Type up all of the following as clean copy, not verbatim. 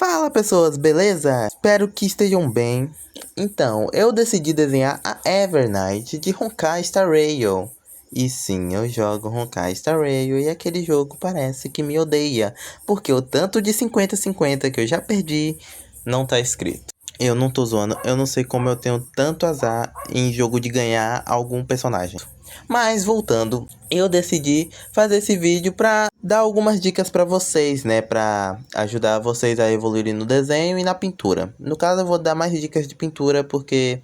Fala pessoas, beleza? Espero que estejam bem. Então, eu decidi desenhar a Evernight de Honkai Star Rail. E sim, eu jogo Honkai Star Rail e aquele jogo parece que me odeia, porque o tanto de 50-50 que eu já perdi não tá escrito. Eu não tô zoando, eu não sei como eu tenho tanto azar em jogo de ganhar algum personagem. Mas voltando, eu decidi fazer esse vídeo pra dar algumas dicas pra vocês, né? Pra ajudar vocês a evoluírem no desenho e na pintura. No caso, eu vou dar mais dicas de pintura porque,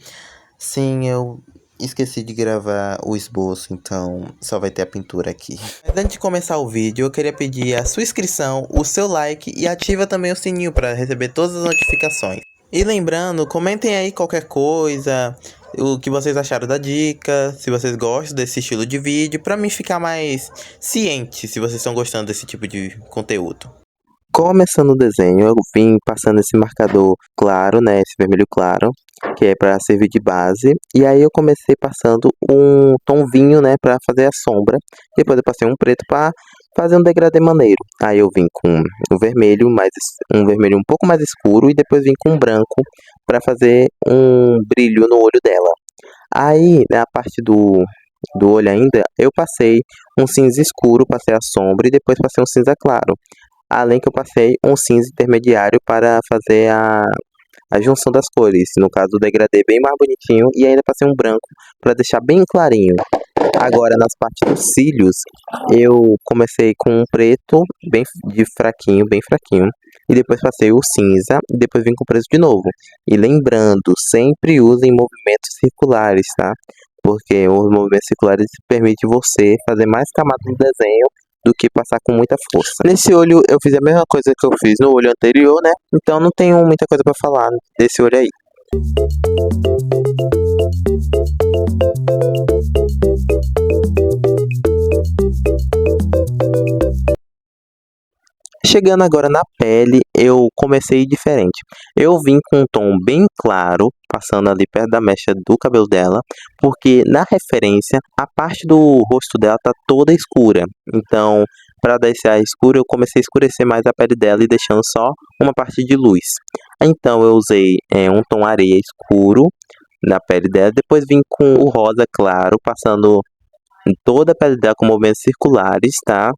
sim, eu esqueci de gravar o esboço, então só vai ter a pintura aqui. Mas antes de começar o vídeo, eu queria pedir a sua inscrição, o seu like e ativa também o sininho para receber todas as notificações. E lembrando, comentem aí qualquer coisa, o que vocês acharam da dica, se vocês gostam desse estilo de vídeo, pra mim ficar mais ciente se vocês estão gostando desse tipo de conteúdo. Começando o desenho, eu vim passando esse marcador claro, né, esse vermelho claro, que é para servir de base. E aí eu comecei passando um tom vinho, né, para fazer a sombra. Depois eu passei um preto para fazer um degradê maneiro. Aí eu vim com o vermelho, um vermelho um pouco mais escuro, e depois vim com branco para fazer um brilho no olho dela. Aí, na parte do olho ainda, eu passei um cinza escuro, passei a sombra e depois passei um cinza claro. Além que eu passei um cinza intermediário para fazer a junção das cores. No caso, o degradê bem mais bonitinho. E ainda passei um branco para deixar bem clarinho. Agora, nas partes dos cílios, eu comecei com um preto bem fraquinho. E depois passei o cinza e depois vim com o preto de novo. E lembrando, sempre usem movimentos circulares, tá? Porque os movimentos circulares permitem você fazer mais camadas no desenho do que passar com muita força. Nesse olho eu fiz a mesma coisa que eu fiz no olho anterior, né? Então não tenho muita coisa para falar desse olho aí. Chegando agora na pele, eu comecei diferente. Eu vim com um tom bem claro, passando ali perto da mecha do cabelo dela, porque na referência, a parte do rosto dela tá toda escura. Então, para dar esse ar escuro, eu comecei a escurecer mais a pele dela e deixando só uma parte de luz. Então, eu usei um tom areia escuro na pele dela, depois vim com o rosa claro, passando em toda a pele dela com movimentos circulares, tá?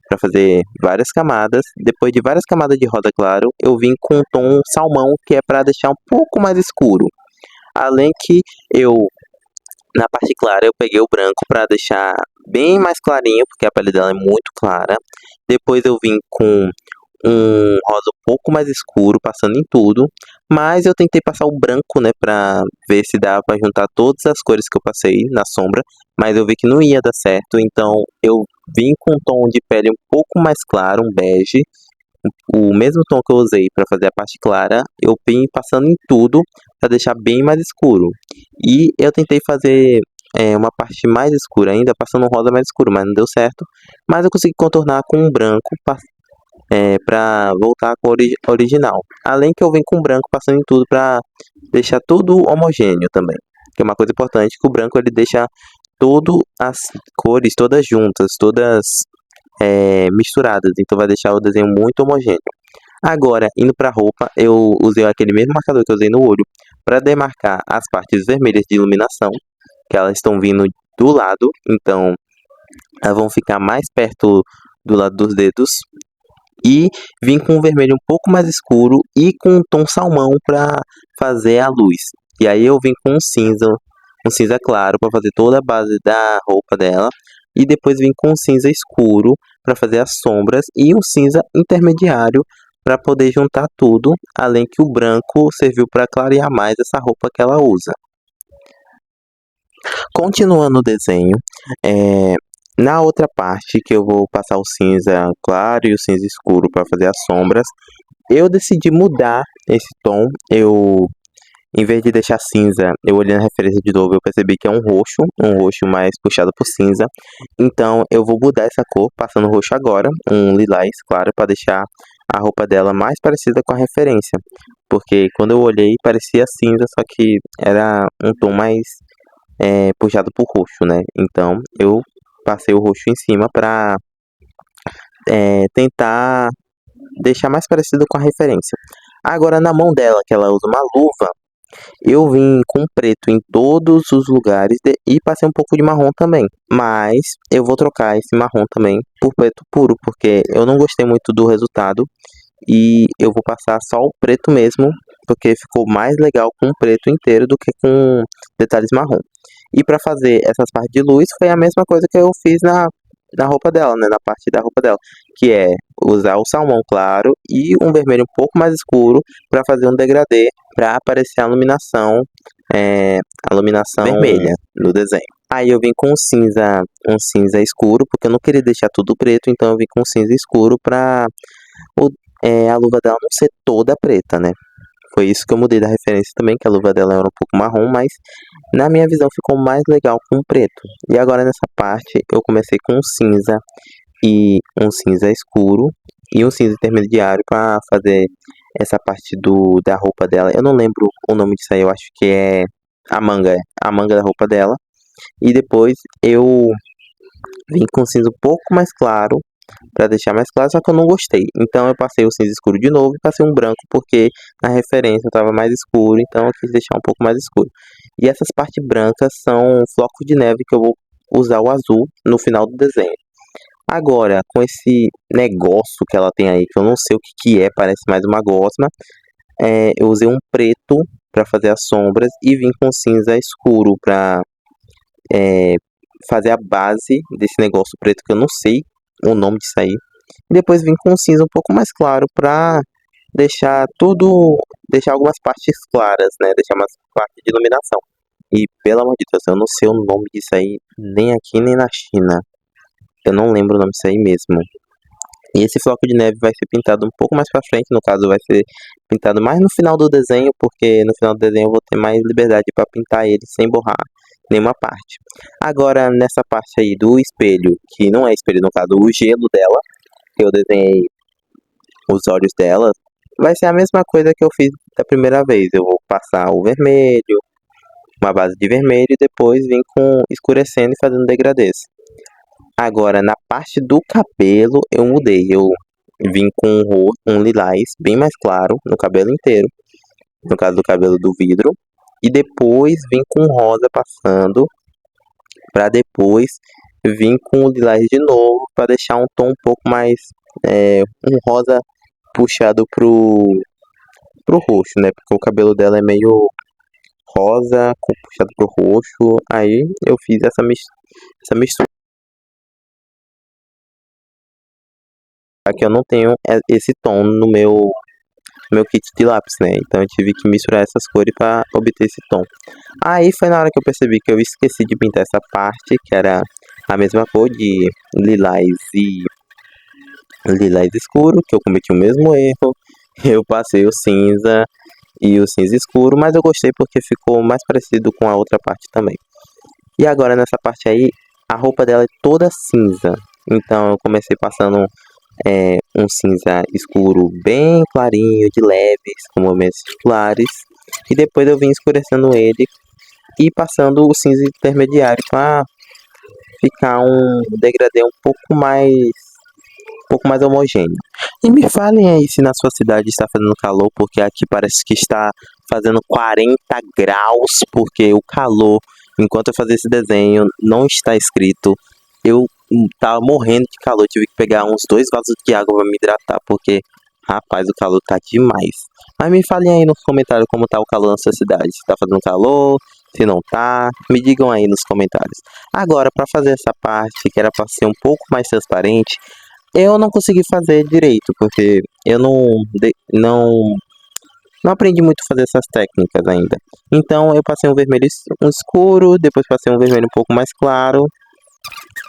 Para fazer várias camadas. Depois de várias camadas de rosa claro, eu vim com um tom salmão, que é para deixar um pouco mais escuro. Além que na parte clara, eu peguei o branco para deixar bem mais clarinho, porque a pele dela é muito clara. Depois eu vim com um rosa um pouco mais escuro, passando em tudo. Mas eu tentei passar o branco, né, pra ver se dava pra juntar todas as cores que eu passei na sombra. Mas eu vi que não ia dar certo, então eu vim com um tom de pele um pouco mais claro, um bege. O mesmo tom que eu usei para fazer a parte clara, eu vim passando em tudo para deixar bem mais escuro. E eu tentei fazer uma parte mais escura ainda, passando um rosa mais escuro, mas não deu certo. Mas eu consegui contornar com um branco para voltar à cor original. Além que eu venho com branco passando em tudo para deixar tudo homogêneo também. Que é uma coisa importante, que o branco ele deixa todas as cores todas juntas, todas misturadas. Então vai deixar o desenho muito homogêneo. Agora, indo para a roupa, eu usei aquele mesmo marcador que eu usei no olho para demarcar as partes vermelhas de iluminação, que elas estão vindo do lado, então elas vão ficar mais perto do lado dos dedos. E vim com um vermelho um pouco mais escuro e com um tom salmão para fazer a luz. E aí eu vim com um cinza claro para fazer toda a base da roupa dela. E depois vim com um cinza escuro para fazer as sombras e um cinza intermediário para poder juntar tudo, além que o branco serviu para clarear mais essa roupa que ela usa. Continuando o desenho, na outra parte que eu vou passar o cinza claro e o cinza escuro para fazer as sombras, eu decidi mudar esse tom. Em vez de deixar cinza, eu olhei na referência de novo, eu percebi que é um roxo mais puxado por cinza. Então eu vou mudar essa cor, passando roxo agora, um lilás claro, para deixar a roupa dela mais parecida com a referência. Porque quando eu olhei parecia cinza, só que era um tom mais puxado por roxo, né? Então eu passei o roxo em cima para tentar deixar mais parecido com a referência. Agora na mão dela, que ela usa uma luva, eu vim com preto em todos os lugares e passei um pouco de marrom também. Mas eu vou trocar esse marrom também por preto puro, porque eu não gostei muito do resultado. E eu vou passar só o preto mesmo, porque ficou mais legal com o preto inteiro do que com detalhes marrom. E para fazer essas partes de luz foi a mesma coisa que eu fiz na roupa dela, né? Na parte da roupa dela, que é usar o salmão claro e um vermelho um pouco mais escuro para fazer um degradê, para aparecer é, a iluminação vermelha no desenho. Aí eu vim com um cinza escuro, porque eu não queria deixar tudo preto, então eu vim com um cinza escuro para a luva dela não ser toda preta, né? Foi isso que eu mudei da referência também, que a luva dela era um pouco marrom, mas na minha visão ficou mais legal com preto. E agora nessa parte eu comecei com um cinza e um cinza escuro e um cinza intermediário para fazer essa parte da roupa dela. Eu não lembro o nome disso aí, eu acho que é a manga da roupa dela. E depois eu vim com um cinza um pouco mais claro para deixar mais claro, só que eu não gostei. Então eu passei o cinza escuro de novo e passei um branco porque na referência estava mais escuro, então eu quis deixar um pouco mais escuro. E essas partes brancas são flocos de neve que eu vou usar o azul no final do desenho. Agora, com esse negócio que ela tem aí, que eu não sei o que que é, parece mais uma gosma, eu usei um preto para fazer as sombras e vim com cinza escuro para fazer a base desse negócio preto que eu não sei o nome disso aí. E depois vim com um cinza um pouco mais claro pra deixar algumas partes claras, né? Deixar umas partes de iluminação. E pelo amor de Deus, eu não sei o nome disso aí, nem aqui nem na China. Eu não lembro o nome disso aí mesmo. E esse floco de neve vai ser pintado um pouco mais pra frente, no caso vai ser pintado mais no final do desenho, porque no final do desenho eu vou ter mais liberdade para pintar ele sem borrar nenhuma parte. Agora, nessa parte aí do espelho, que não é espelho, no caso, o gelo dela, que eu desenhei os olhos dela, vai ser a mesma coisa que eu fiz da primeira vez. Eu vou passar o vermelho, uma base de vermelho e depois vim com escurecendo e fazendo degradês. Agora, na parte do cabelo, eu mudei. Eu vim com um lilás bem mais claro no cabelo inteiro, no caso do cabelo do vidro, e depois vim com rosa passando, para depois vir com o lilás de novo, para deixar um tom um pouco mais, um rosa puxado pro roxo, né? Porque o cabelo dela é meio rosa, puxado pro roxo. Aí eu fiz essa mistura. Aqui eu não tenho esse tom no meu kit de lápis, né? Então eu tive que misturar essas cores para obter esse tom. Aí foi na hora que eu percebi que eu esqueci de pintar essa parte, que era a mesma cor de lilás e lilás escuro, que eu cometi o mesmo erro. Eu passei o cinza e o cinza escuro, mas eu gostei porque ficou mais parecido com a outra parte também. E agora nessa parte aí, a roupa dela é toda cinza. Então eu comecei passando um cinza escuro bem clarinho, de leves, com movimentos circulares. E depois eu vim escurecendo ele e passando o cinza intermediário para ficar um degradê um pouco mais homogêneo. E me falem aí se na sua cidade está fazendo calor, porque aqui parece que está fazendo 40 graus, porque o calor, enquanto eu fazia esse desenho, não está escrito. Eu tava morrendo de calor, tive que pegar uns 2 vasos de água para me hidratar, porque, rapaz, o calor tá demais. Mas me falem aí nos comentários como tá o calor na sua cidade. Se tá fazendo calor, se não tá, me digam aí nos comentários. Agora, para fazer essa parte, que era para ser um pouco mais transparente, eu não consegui fazer direito, porque eu não aprendi muito a fazer essas técnicas ainda. Então eu passei um vermelho escuro, depois passei um vermelho um pouco mais claro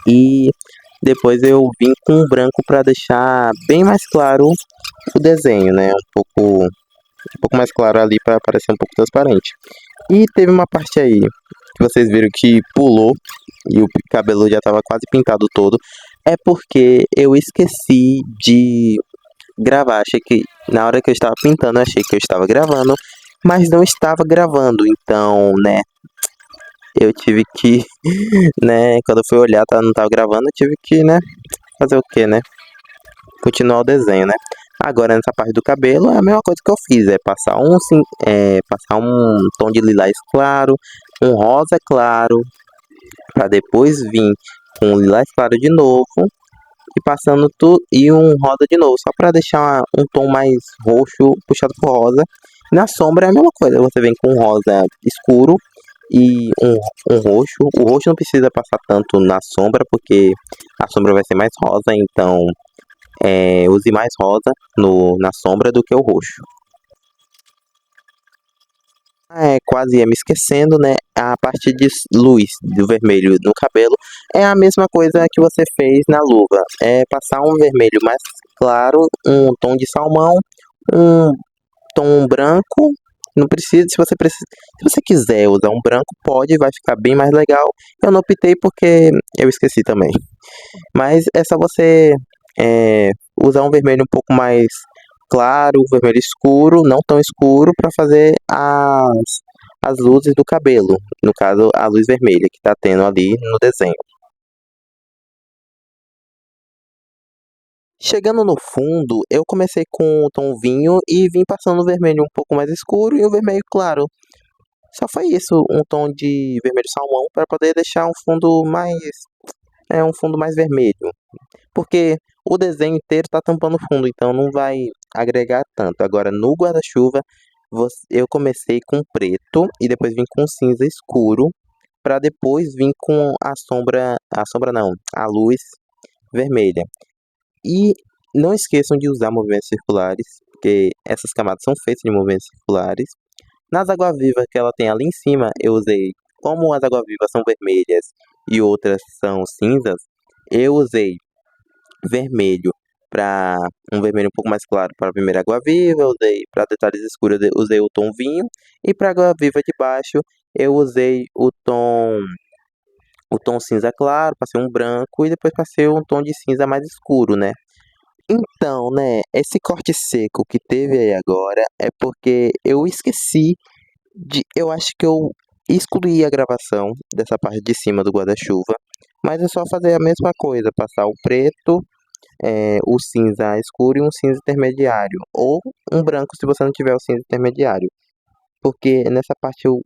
e depois eu vim com um branco para deixar bem mais claro o desenho, né? Um pouco mais claro ali para parecer um pouco transparente. E teve uma parte aí que vocês viram que pulou e o cabelo já estava quase pintado todo. É porque eu esqueci de gravar. Achei que na hora que eu estava pintando, achei que eu estava gravando, mas não estava gravando. Então, né, eu tive que, né, quando eu fui olhar, não estava gravando, eu tive que, né, fazer o que, né? Continuar o desenho, né? Agora nessa parte do cabelo é a mesma coisa que eu fiz, é passar passar um tom de lilás claro, um rosa claro, para depois vir com lilás claro de novo e passando tudo e um rosa de novo, só para deixar um tom mais roxo puxado por rosa. Na sombra é a mesma coisa, você vem com um rosa escuro e um roxo. O roxo não precisa passar tanto na sombra, porque a sombra vai ser mais rosa, então use mais rosa na sombra do que o roxo. Quase ia me esquecendo, né? A parte de luz do vermelho no cabelo é a mesma coisa que você fez na luva. É passar um vermelho mais claro, um tom de salmão, um tom branco. Não precisa, se você quiser usar um branco, pode, vai ficar bem mais legal. Eu não optei porque eu esqueci também. Mas é só você usar um vermelho um pouco mais claro, um vermelho escuro, não tão escuro, para fazer as luzes do cabelo. No caso, a luz vermelha que tá tendo ali no desenho. Chegando no fundo, eu comecei com o tom vinho e vim passando o vermelho um pouco mais escuro e o vermelho claro. Só foi isso, um tom de vermelho salmão para poder deixar um fundo mais vermelho, porque o desenho inteiro tá tampando o fundo, então não vai agregar tanto. Agora no guarda-chuva, eu comecei com preto e depois vim com cinza escuro, para depois vir com a sombra não, a luz vermelha. E não esqueçam de usar movimentos circulares, porque essas camadas são feitas de movimentos circulares. Nas água-viva que ela tem ali em cima, eu usei, como as água-vivas são vermelhas e outras são cinzas, eu usei vermelho para um vermelho um pouco mais claro para a primeira água-viva, usei para detalhes escuros, eu usei o tom vinho, e para a água-viva de baixo, eu usei o tom cinza claro, passei um branco e depois passei um tom de cinza mais escuro, né? Então, né, esse corte seco que teve aí agora é porque eu esqueci eu acho que eu excluí a gravação dessa parte de cima do guarda-chuva, mas é só fazer a mesma coisa, passar o preto, o cinza escuro e um cinza intermediário, ou um branco se você não tiver o cinza intermediário. Porque nessa parte eu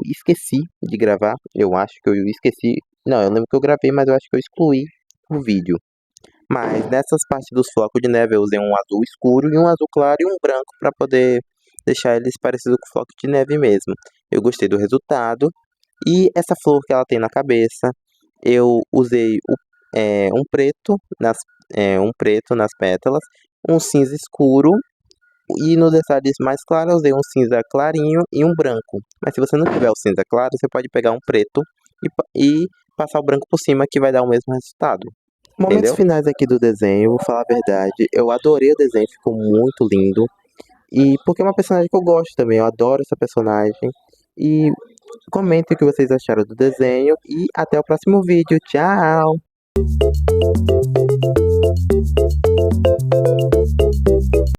esqueci de gravar, eu acho que eu esqueci. Não, eu lembro que eu gravei, mas eu acho que eu excluí o vídeo. Mas nessas partes dos flocos de neve eu usei um azul escuro e um azul claro e um branco para poder deixar eles parecidos com flocos de neve mesmo. Eu gostei do resultado. E essa flor que ela tem na cabeça, eu usei um preto nas pétalas, um cinza escuro e nos detalhes mais claros eu usei um cinza clarinho e um branco. Mas se você não tiver o cinza claro, você pode pegar um preto e passar o branco por cima que vai dar o mesmo resultado. Momentos finais aqui do desenho, vou falar a verdade, eu adorei o desenho, ficou muito lindo. E porque é uma personagem que eu gosto também, eu adoro essa personagem. E comentem o que vocês acharam do desenho e até o próximo vídeo. Tchau!